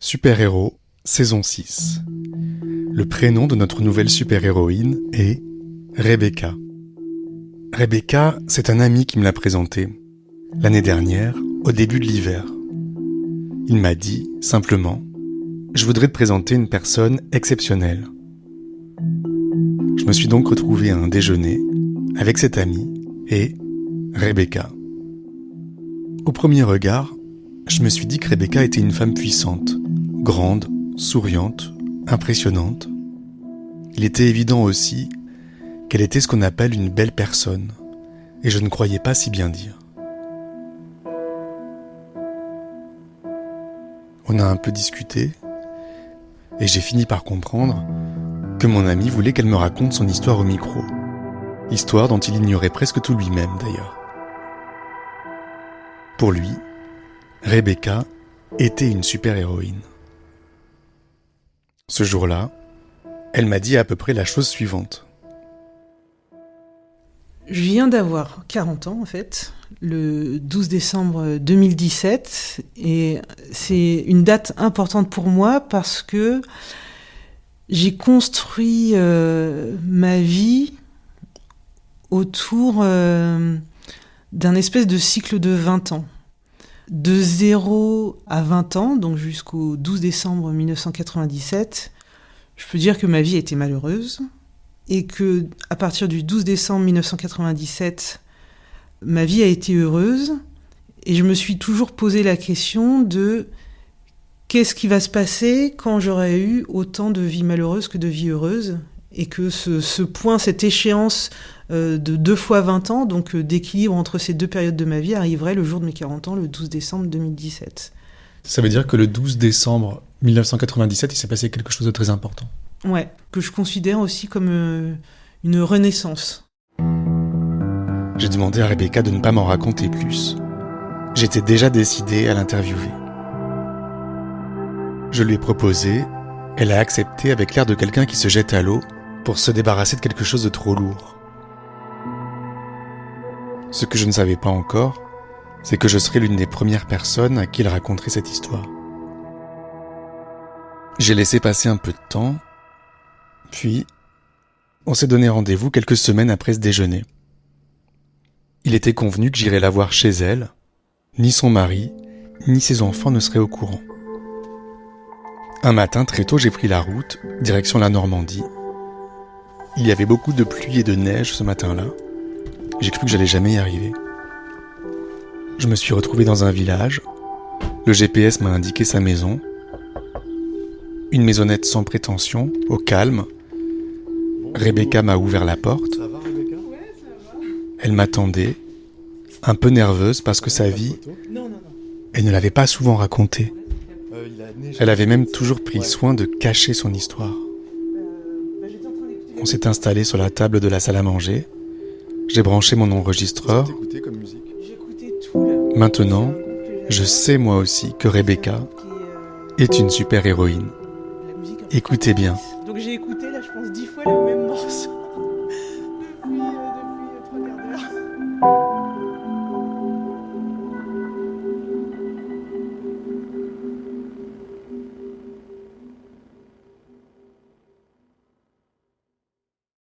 Super-héros, saison 6. Le prénom de notre nouvelle super-héroïne est Rebecca. Rebecca, c'est un ami qui me l'a présentée l'année dernière, au début de l'hiver. Il m'a dit, simplement, « Je voudrais te présenter une personne exceptionnelle. » Je me suis donc retrouvé à un déjeuner avec cet ami et Rebecca. Au premier regard, je me suis dit que Rebecca était une femme puissante, grande, souriante, impressionnante. Il était évident aussi qu'elle était ce qu'on appelle une belle personne, et je ne croyais pas si bien dire. On a un peu discuté, et j'ai fini par comprendre que mon ami voulait qu'elle me raconte son histoire au micro, histoire dont il ignorait presque tout lui-même d'ailleurs. Pour lui, Rebecca était une super-héroïne. Ce jour-là, elle m'a dit à peu près la chose suivante. Je viens d'avoir 40 ans en fait, le 12 décembre 2017, et c'est une date importante pour moi parce que j'ai construit ma vie autour d'un espèce de cycle de 20 ans. De 0 à 20 ans, donc jusqu'au 12 décembre 1997, je peux dire que ma vie a été malheureuse et que à partir du 12 décembre 1997, ma vie a été heureuse et je me suis toujours posé la question de qu'est-ce qui va se passer quand j'aurai eu autant de vie malheureuse que de vie heureuse et que ce point, cette échéance de 2 fois 20 ans, donc d'équilibre entre ces deux périodes de ma vie, arriverait le jour de mes 40 ans, le 12 décembre 2017. Ça veut dire que le 12 décembre 1997, il s'est passé quelque chose de très important. Ouais, que je considère aussi comme une renaissance. J'ai demandé à Rebecca de ne pas m'en raconter plus. J'étais déjà décidé à l'interviewer. Je lui ai proposé, elle a accepté avec l'air de quelqu'un qui se jette à l'eau pour se débarrasser de quelque chose de trop lourd. Ce que je ne savais pas encore, c'est que je serais l'une des premières personnes à qui elle raconterait cette histoire. J'ai laissé passer un peu de temps, puis on s'est donné rendez-vous quelques semaines après ce déjeuner. Il était convenu que j'irais la voir chez elle, ni son mari, ni ses enfants ne seraient au courant. Un matin, très tôt, j'ai pris la route, direction la Normandie. Il y avait beaucoup de pluie et de neige ce matin-là. J'ai cru que j'allais jamais y arriver. Je me suis retrouvé dans un village. Le GPS m'a indiqué sa maison. Une maisonnette sans prétention, au calme. Rebecca m'a ouvert la porte. Ça va, Rebecca ? Ouais, ça va. Elle m'attendait, un peu nerveuse parce que sa vie, Non. elle ne l'avait pas souvent racontée. Elle avait même toujours pris soin de cacher son histoire. On s'est installé sur la table de la salle à manger. J'ai branché mon enregistreur. J'écoutais tout là. Maintenant, je sais moi aussi que Rebecca est une super-héroïne. Écoutez bien. Donc j'ai écouté là, je pense 10 fois le même